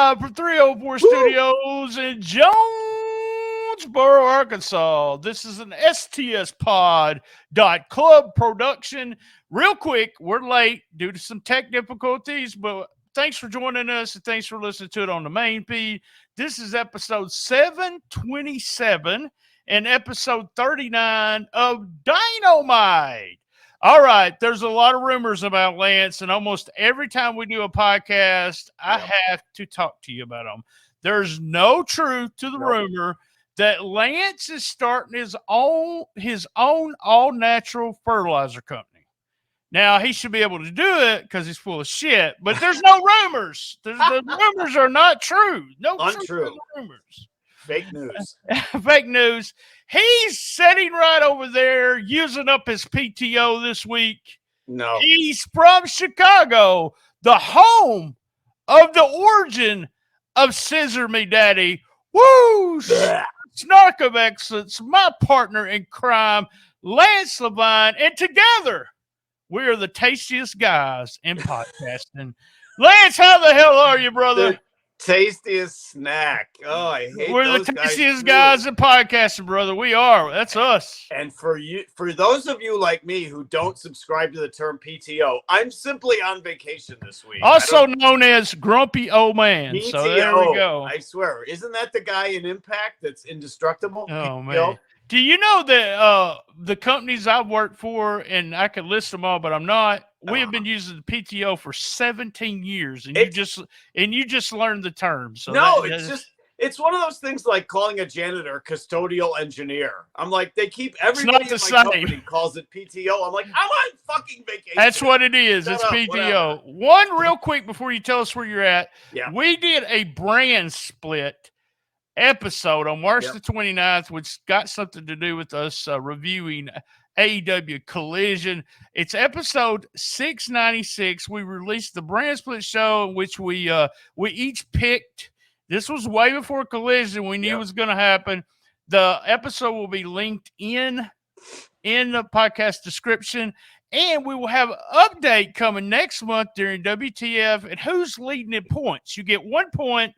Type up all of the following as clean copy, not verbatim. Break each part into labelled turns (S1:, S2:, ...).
S1: live from 304 Studios in Jonesboro, Arkansas. This is an STSpod.club production. Real quick, we're late due to some tech difficulties, but thanks for joining us and thanks for listening to it on the main feed. This is episode 727 and episode 39 of DYN-O-MITE. All right, there's a lot of rumors about Lance, and almost every time we do a podcast, I have to talk to you about them. There's no truth to the rumor that Lance is starting his own all-natural fertilizer company. Now, he should be able to do it because he's full of shit, but there's no rumors. The rumors are not true. No
S2: Untrue.
S1: Truth rumors.
S2: Fake news.
S1: Fake news. He's sitting right over there using up his PTO this week.
S2: No.
S1: He's from Chicago, the home of the origin of Scissor Me Daddy. Woo! Snark of excellence, my partner in crime, Lance Levine, and together we are the tastiest guys in podcasting. Lance, how the hell are you, brother?
S2: The tastiest snack. Oh, I hate
S1: We're
S2: those
S1: the tastiest
S2: guys
S1: in podcasting, brother. We are. That's us.
S2: And for those of you like me who don't subscribe to the term PTO, I'm simply on vacation this week.
S1: Also known as Grumpy Old Man.
S2: PTO,
S1: So there we go.
S2: I swear. Isn't that the guy in Impact that's indestructible?
S1: Oh,
S2: PTO?
S1: man. Do you know that the companies I've worked for, and I could list them all, but I'm not, we have been using the PTO for 17 years, and you just learned the term. So
S2: it's one of those things like calling a janitor custodial engineer. I'm like, everybody in my company calls it PTO. I'm like, I'm on fucking vacation.
S1: That's what it is. It's PTO. Whatever. One real quick before you tell us where you're at.
S2: Yeah.
S1: We did a brand split episode on March the 29th, which got something to do with us reviewing AEW Collision. It's episode 696. We released the brand split show in which we each picked. This was way before Collision. We knew it was going to happen. The episode will be linked in the podcast description, and we will have an update coming next month during WTF and who's leading in points. You get 1 point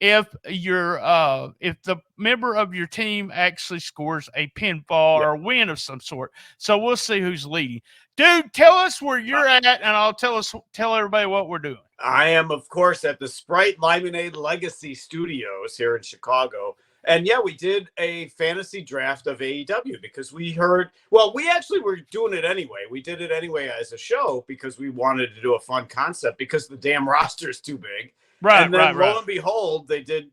S1: if the member of your team actually scores a pinfall or a win of some sort. So we'll see who's leading. Dude, tell us where you're at, and I'll tell everybody what we're doing.
S2: I am, of course, at the Sprite Lemonade Legacy Studios here in Chicago. And yeah, we did a fantasy draft of AEW because we heard, we actually were doing it anyway. We did it anyway as a show because we wanted to do a fun concept because the damn roster is too big.
S1: Right,
S2: and then lo and behold, they did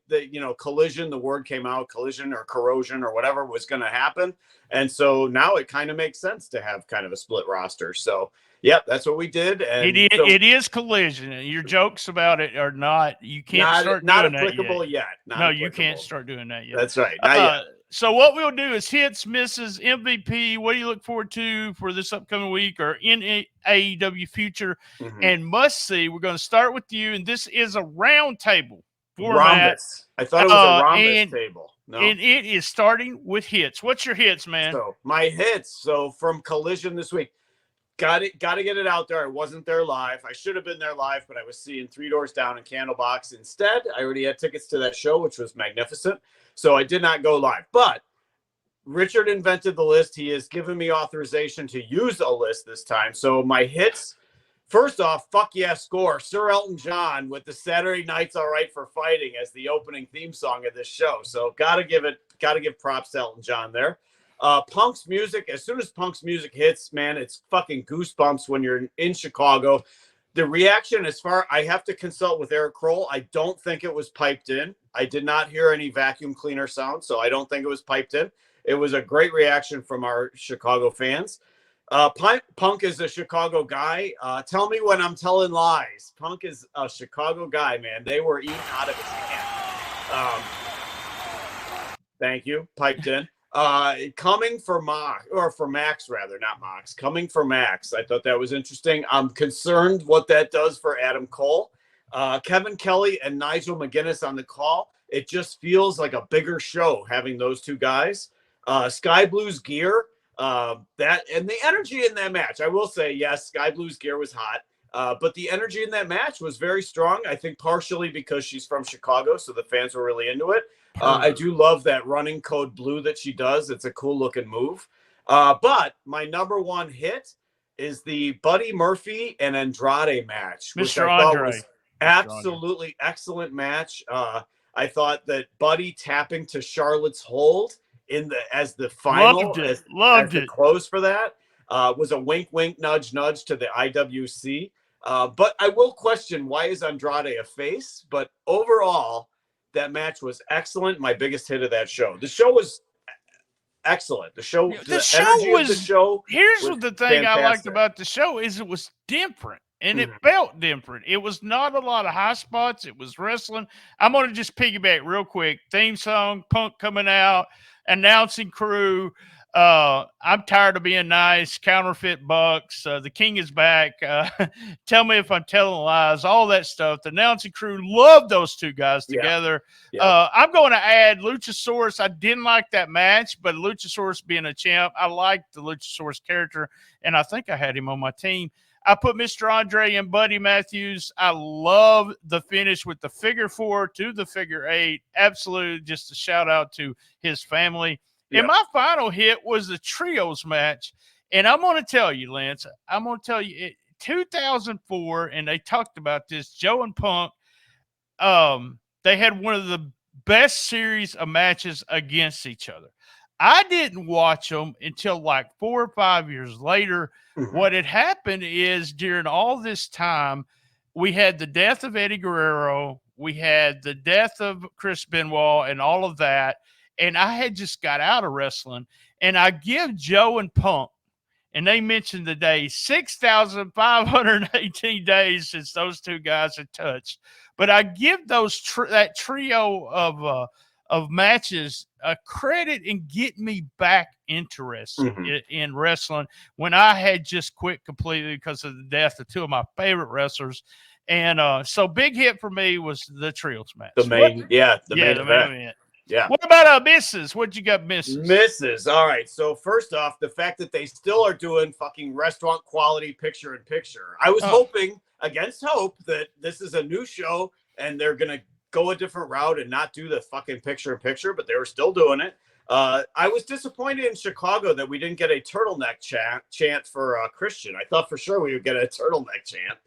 S2: Collision, the word came out, collision or corrosion or whatever was going to happen. And so now it kind of makes sense to have kind of a split roster. So, yep, that's what we did. And
S1: it is Collision. Your jokes about it are not, you can't start doing that
S2: yet.
S1: No, you can't start doing that yet.
S2: That's right. Not yet.
S1: So what we'll do is hits, misses, MVP. What do you look forward to for this upcoming week or in AEW future and must see? We're going to start with you, and this is a round table format.
S2: Rhombus. I thought it was a rhombus table. No.
S1: And it is starting with hits. What's your hits, man?
S2: So my hits. So from Collision this week, got to get it out there. I wasn't there live. I should have been there live, but I was seeing Three Doors Down in Candlebox instead. I already had tickets to that show, which was magnificent. So I did not go live, but Richard invented the list. He has given me authorization to use a list this time. So my hits, first off, fuck yeah, score. Sir Elton John with the Saturday Night's All Right for Fighting as the opening theme song of this show. So gotta give props to Elton John there. Punk's music, as soon as Punk's music hits, man, it's fucking goosebumps when you're in Chicago. The reaction I have to consult with Eric Kroll. I don't think it was piped in. I did not hear any vacuum cleaner sound, so I don't think it was piped in. It was a great reaction from our Chicago fans. Punk is a Chicago guy. Tell me when I'm telling lies. Punk is a Chicago guy, man. They were eating out of his hand. Thank you. Piped in. Coming for Max, rather, not Mox. Coming for Max. I thought that was interesting. I'm concerned what that does for Adam Cole. Kevin Kelly and Nigel McGuinness on the call. It just feels like a bigger show having those two guys. Sky Blue's gear, that and the energy in that match. I will say, yes, Sky Blue's gear was hot. But the energy in that match was very strong. I think partially because she's from Chicago, so the fans were really into it. I do love that running code blue that she does. It's a cool looking move. But my number one hit is the Buddy Murphy and Andrade match, which
S1: Mr.
S2: I thought
S1: Andre.
S2: was absolutely excellent match. I thought that Buddy tapping to Charlotte's hold as the final, as the close for that, was a wink, wink, nudge, nudge to the IWC. But I will question, why is Andrade a face? But overall, that match was excellent. My biggest hit of that show. The show was excellent. The show was. Here's
S1: the thing I liked about the show is it was different. And it felt different. It was not a lot of high spots. It was wrestling. I'm going to just piggyback real quick. Theme song, Punk coming out, announcing crew. I'm tired of being nice. Counterfeit Bucks. The King is back. Tell me if I'm telling lies. All that stuff. The announcing crew loved those two guys together. Yeah. I'm going to add Luchasaurus. I didn't like that match, but Luchasaurus being a champ, I liked the Luchasaurus character, and I think I had him on my team. I put Mr. Andre and Buddy Matthews. I love the finish with the figure 4 to the figure 8. Absolutely just a shout out to his family. Yeah. And my final hit was the trios match. And I'm going to tell you, Lance, 2004, and they talked about this, Joe and Punk, they had one of the best series of matches against each other. I didn't watch them until like 4 or 5 years later. What had happened is during all this time, we had the death of Eddie Guerrero. We had the death of Chris Benoit and all of that. And I had just got out of wrestling. And I give Joe and Punk, and they mentioned the day, 6,518 days since those two guys had touched. But I give those that trio of matches a credit and get me back interested in wrestling when I had just quit completely because of the death of two of my favorite wrestlers. And so big hit for me was the trios match.
S2: The main event. Yeah.
S1: What about misses? What you got, misses?
S2: Misses. All right. So first off, the fact that they still are doing fucking restaurant quality picture in picture. I was hoping against hope that this is a new show and they're going to go a different route and not do the fucking picture in picture, but they were still doing it. I was disappointed in Chicago that we didn't get a turtleneck chant for Christian. I thought for sure we would get a turtleneck chant.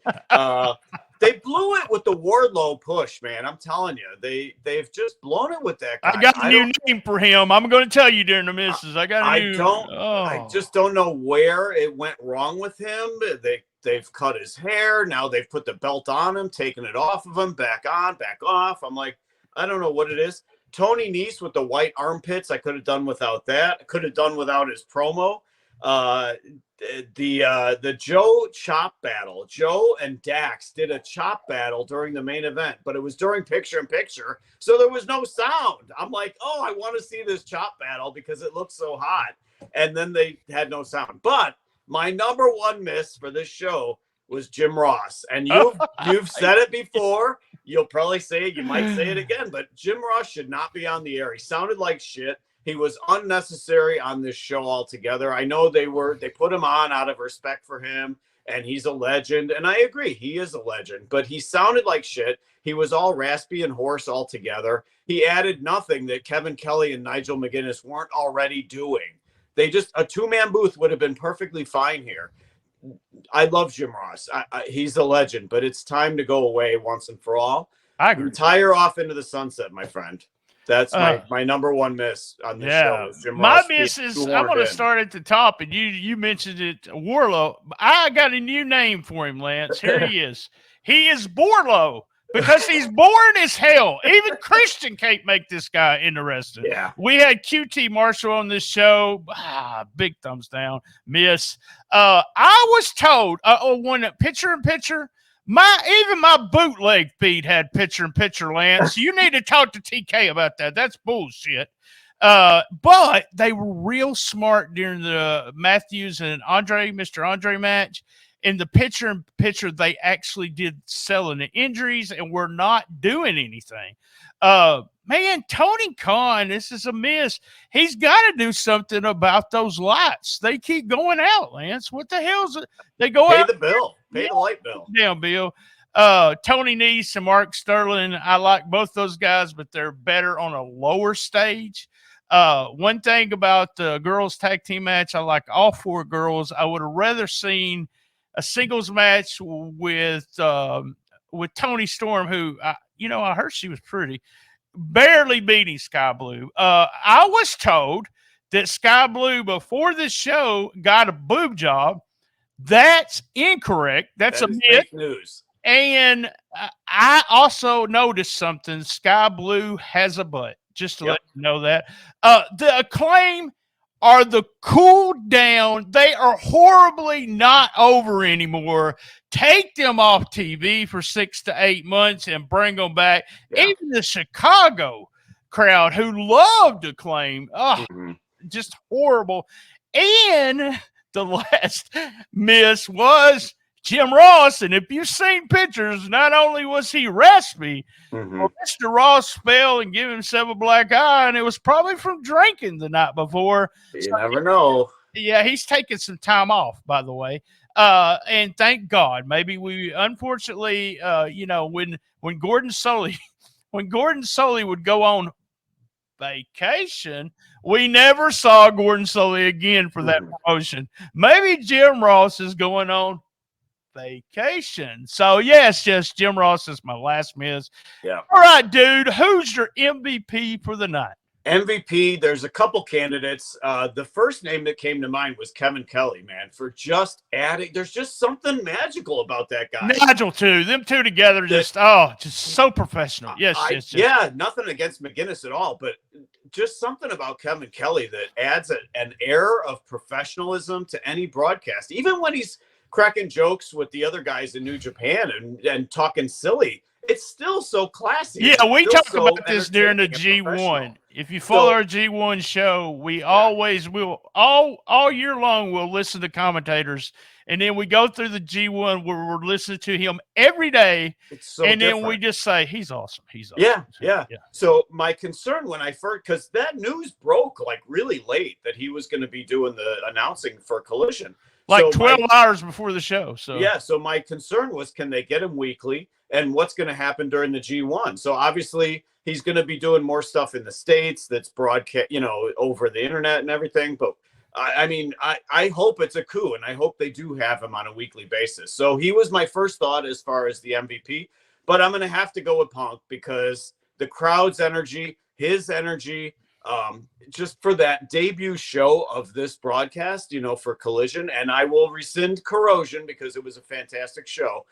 S2: They blew it with the Wardlow push, man. I'm telling you, they've just blown it with that guy.
S1: I got a new name for him. I'm going to tell you during the misses. I
S2: just don't know where it went wrong with him. They've cut his hair. Now they've put the belt on him, taken it off of him, back on, back off. I'm like, I don't know what it is. Tony Nese with the white armpits, I could have done without that. I could have done without his promo. The Joe chop battle. Joe and Dax did a chop battle during the main event, but it was during picture in picture, so there was no sound. I'm like, oh, I want to see this chop battle because it looks so hot. And then they had no sound. But my number one miss for this show was Jim Ross. And you've said it before. You'll probably say it. You might say it again. But Jim Ross should not be on the air. He sounded like shit. He was unnecessary on this show altogether. I know they put him on out of respect for him, and he's a legend. And I agree, he is a legend. But he sounded like shit. He was all raspy and hoarse altogether. He added nothing that Kevin Kelly and Nigel McGuinness weren't already doing. A two-man booth would have been perfectly fine here. I love Jim Ross. He's a legend, but it's time to go away once and for all.
S1: I agree.
S2: Retire off into the sunset, my friend. That's my number one miss on this show. Is Jim Ross.
S1: My miss is, I'm going to start at the top, and you mentioned it, Warlow. I got a new name for him, Lance. Here he is. He is Borlow. Because he's boring as hell. Even Christian can't make this guy interesting.
S2: Yeah.
S1: We had QT Marshall on this show. Big thumbs down. Miss. I was told when picture in picture, even my bootleg feed had picture in picture, Lance. You need to talk to TK about that. That's bullshit. But they were real smart during the Matthews and Mr. Andre match. in the picture, they actually did selling the injuries and we're not doing anything. Man, Tony Khan, this is a miss. He's got to do something about those lights. They keep going out, Lance. What the hell's it? They go
S2: Pay
S1: out.
S2: the bill. Pay the light bill.
S1: Damn, Bill. Tony Nese and Mark Sterling, I like both those guys, but they're better on a lower stage. One thing about the girls tag team match, I like all 4 girls. I would have rather seen a singles match with Toni Storm, who I heard she was pretty, barely beating Sky Blue. I was told that Sky Blue before this show got a boob job. That's incorrect. That's a myth.
S2: Fake news.
S1: And I also noticed something. Sky Blue has a butt. Just to let you know that. The Acclaim are the cool down. They are horribly not over anymore. Take them off TV for 6 to 8 months and bring them back. Yeah. Even the Chicago crowd who loved Acclaim, just horrible. And the last miss was Jim Ross, and if you've seen pictures, not only was he raspy, Mr. Ross fell and gave himself a black eye, and it was probably from drinking the night before.
S2: You never know.
S1: Yeah, he's taking some time off, by the way. And thank God. Maybe we, unfortunately, when Gordon Sully would go on vacation, we never saw Gordon Sully again for that promotion. Maybe Jim Ross is going on vacation. So yes, Jim Ross is my last miss.
S2: Yeah.
S1: All right, dude. Who's your MVP for the night?
S2: MVP, there's a couple candidates. The first name that came to mind was Kevin Kelly, man, for just adding. There's just something magical about that guy.
S1: Nigel, too. Them two together, just so professional. Yes.
S2: Yeah, nothing against McGinnis at all, but just something about Kevin Kelly that adds an air of professionalism to any broadcast. Even when he's cracking jokes with the other guys in New Japan and talking silly, it's still so classy.
S1: Yeah, we talk about this during the G1. If you follow our G1 show, we always will, all year long, we'll listen to commentators. And then we go through the G1 where we're listening to him every day.
S2: It's so different.
S1: Then we just say, he's awesome. He's awesome.
S2: Yeah. So my concern when I first, because that news broke like really late that he was going to be doing the announcing for Collision.
S1: Like 12 hours before the show. So
S2: my concern was, can they get him weekly, and what's going to happen during the G1? So obviously he's going to be doing more stuff in the States that's broadcast, over the internet and everything. But I hope it's a coup, and I hope they do have him on a weekly basis. So he was my first thought as far as the MVP, but I'm going to have to go with Punk because the crowd's energy, his energy, just for that debut show of this broadcast, for Collision, and I will rescind Corrosion because it was a fantastic show.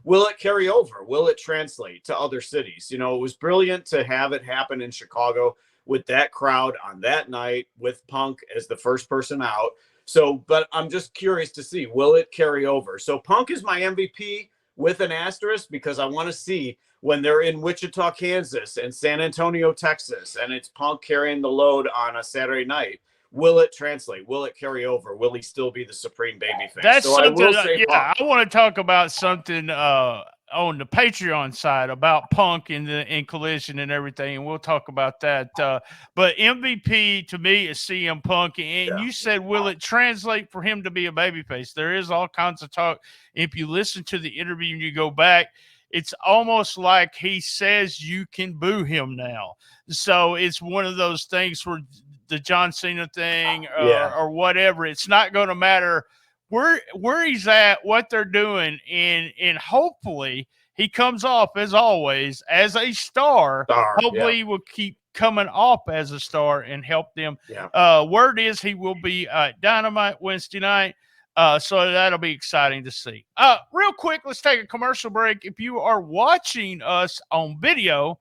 S2: Will it carry over? Will it translate to other cities? It was brilliant to have it happen in Chicago with that crowd on that night with Punk as the first person out. So, but I'm just curious to see, will it carry over? So Punk is my MVP with an asterisk because I want to see when they're in Wichita, Kansas and San Antonio, Texas, and it's Punk carrying the load on a Saturday night. Will it translate? Will it carry over? Will he still be the supreme babyface?
S1: That's
S2: so
S1: something.
S2: I will say Punk.
S1: I want to talk about something on the Patreon side about Punk in Collision and everything, and we'll talk about that. But MVP to me is CM Punk, and you said, will it translate for him to be a babyface? There is all kinds of talk. If you listen to the interview and you go back, it's almost like he says you can boo him now. So it's one of those things where the John Cena thing or whatever, it's not going to matter where he's at, what they're doing, and hopefully he comes off, as always, as a star. Hopefully he will keep coming off as a star and help them. Word is he will be at Dynamite Wednesday night. So that'll be exciting to see. Real quick, let's take a commercial break. If you are watching us on video,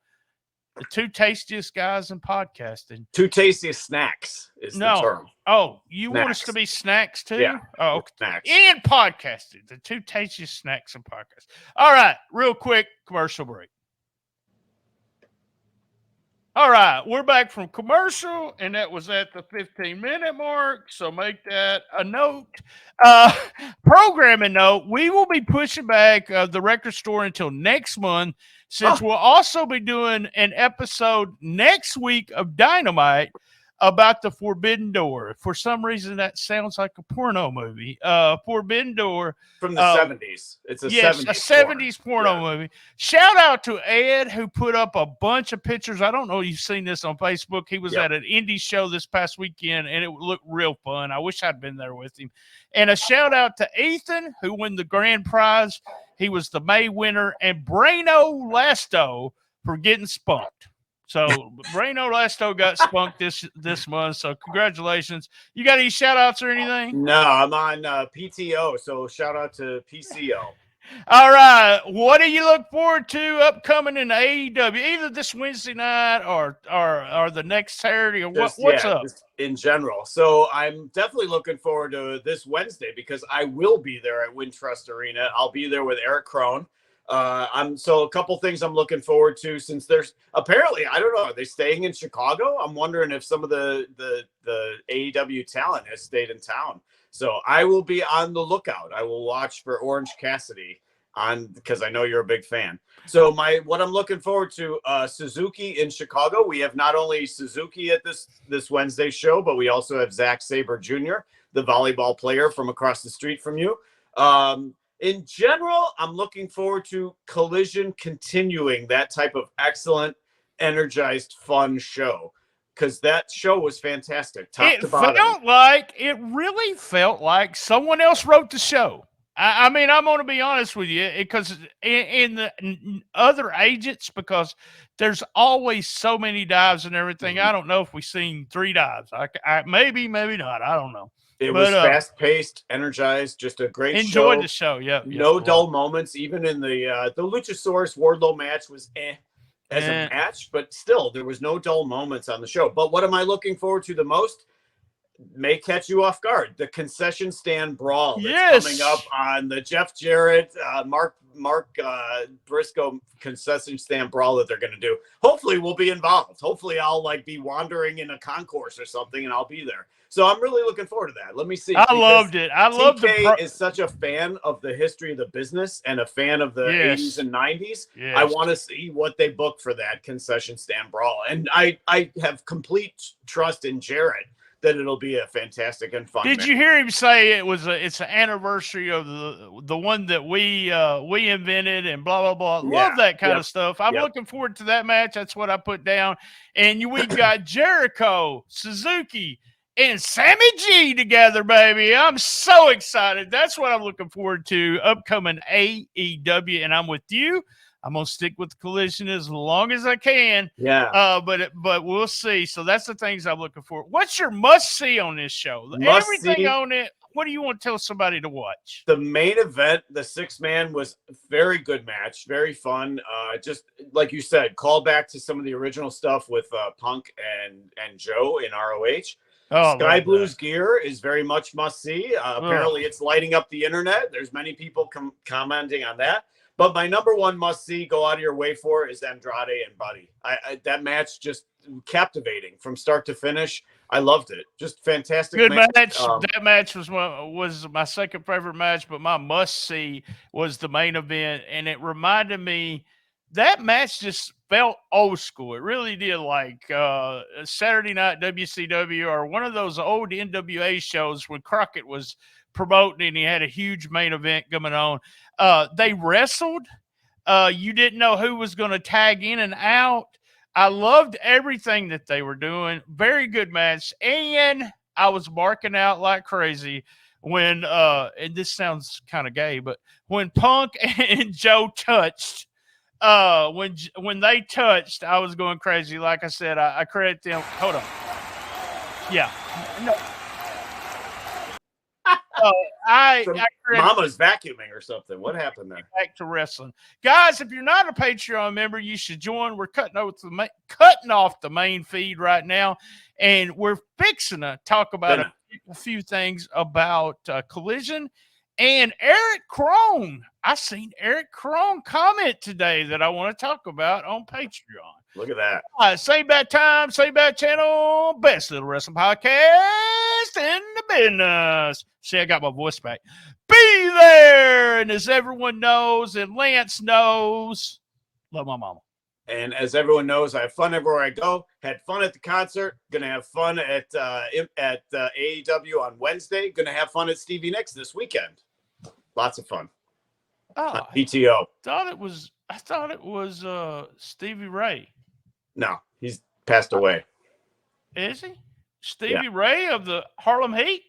S1: the two tastiest guys in podcasting.
S2: Two tastiest snacks is the term.
S1: Oh, you want us to be snacks too?
S2: Yeah.
S1: Oh, okay.
S2: Snacks.
S1: And podcasting. The two tastiest snacks in podcasting. All right, real quick, commercial break. All right, we're back from commercial, and that was at the 15-minute mark. So make that a note. Uh, Programming note: we will be pushing back the record store until next month, since we'll also be doing an episode next week of Dynamite about the Forbidden Door. For some reason, that sounds like a porno movie. Forbidden Door
S2: from the 70s. It's a
S1: yes,
S2: 70s
S1: a 70s porno
S2: Yeah.
S1: movie. Shout out to Ed, who put up a bunch of pictures. I don't know if you've seen this on Facebook. He was at an indie show this past weekend, and it looked real fun. I wish I'd been there with him. And a shout out to Ethan, who won the grand prize. He was the May winner, and Braino Lasto for getting spunked. So Braino Lasto got spunked this month. So congratulations. You got any shout outs or anything?
S2: No, I'm on PTO. So shout out to PCO.
S1: All right. What do you look forward to upcoming in AEW? Either this Wednesday night or the next Saturday, or what's up?
S2: In general. So I'm definitely looking forward to this Wednesday because I will be there at Wintrust Arena. I'll be there with Eric Crone. So a couple things I'm looking forward to, since there's apparently, I don't know, are they staying in Chicago? I'm wondering if some of the AEW talent has stayed in town. So I will be on the lookout. I will watch for Orange Cassidy because I know you're a big fan. So what I'm looking forward to, Suzuki in Chicago. We have not only Suzuki at this Wednesday show, but we also have Zach Sabre Jr., the volleyball player from across the street from you. In general, I'm looking forward to Collision continuing that type of excellent, energized, fun show, because that show was fantastic, top to bottom.
S1: It really felt like someone else wrote the show. I mean, I'm going to be honest with you, because in the other agents, because there's always so many dives and everything. Mm-hmm. I don't know if we've seen 3 dives. Maybe not. I don't know.
S2: It was fast-paced, energized, just a great show.
S1: Enjoyed the show, yeah.
S2: No dull moments. Even in the Luchasaurus Wardlow match was as a match, but still, there was no dull moments on the show. But what am I looking forward to the most? May catch you off guard. The concession stand brawl that's coming up on the Jeff Jarrett, Mark Briscoe concession stand brawl that they're going to do. Hopefully we'll be involved. Hopefully I'll be wandering in a concourse or something and I'll be there. So I'm really looking forward to that. Let me see.
S1: I loved it. I loved
S2: TK is such a fan of the history of the business and a fan of the 80s and 90s. Yes. I want to see what they book for that concession stand brawl. And I have complete trust in Jarrett that it'll be a fantastic and fun.
S1: Did you hear him say it's an anniversary of the one that we invented and blah blah blah? Love that kind of stuff. I'm looking forward to that match. That's what I put down. And we got Jericho, Suzuki, and Sammy G together, baby. I'm so excited. That's what I'm looking forward to upcoming AEW. And I'm with you. I'm going to stick with Collision as long as I can.
S2: Yeah.
S1: But we'll see. So that's the things I'm looking for. What's your must-see on this show? Everything on it. What do you want to tell somebody to watch?
S2: The main event, the 6-man, was a very good match. Very fun. Just like you said, call back to some of the original stuff with Punk and Joe in ROH. Sky Blue's gear is very much must-see. Apparently, it's lighting up the internet. There's many people commenting on that. But my number one must-see, go out of your way for, is Andrade and Buddy. That match just captivating from start to finish. I loved it. Just fantastic.
S1: Good match. That match was my second favorite match, but my must-see was the main event, and it reminded me that match just felt old school. It really did, like Saturday Night WCW or one of those old NWA shows when Crockett was promoting and he had a huge main event coming on. They wrestled. You didn't know who was going to tag in and out. I loved everything that they were doing. Very good match. And I was barking out like crazy when, and this sounds kind of gay, but when Punk and Joe touched, when they touched, I was going crazy. Like I said, I credit them. Hold on. Yeah. No.
S2: Mama's vacuuming or something. What happened there?
S1: Back to wrestling, guys. If you're not a Patreon member, you should join. We're cutting off the main feed right now, and we're fixing to talk about a few things about Collision and Eric Crone. I seen Eric Crone comment today that I want to talk about on Patreon.
S2: Look at that.
S1: Same bad time, same bad channel, best little wrestling podcast in the business. See, I got my voice back. Be there, and as everyone knows, and Lance knows, love my mama.
S2: And as everyone knows, I have fun everywhere I go. Had fun at the concert. Gonna have fun at AEW on Wednesday. Gonna have fun at Stevie Nicks this weekend. Lots of fun.
S1: Oh,
S2: PTO.
S1: I thought it was Stevie Ray.
S2: No, he's passed away.
S1: Is he? Stevie Ray of the Harlem Heat?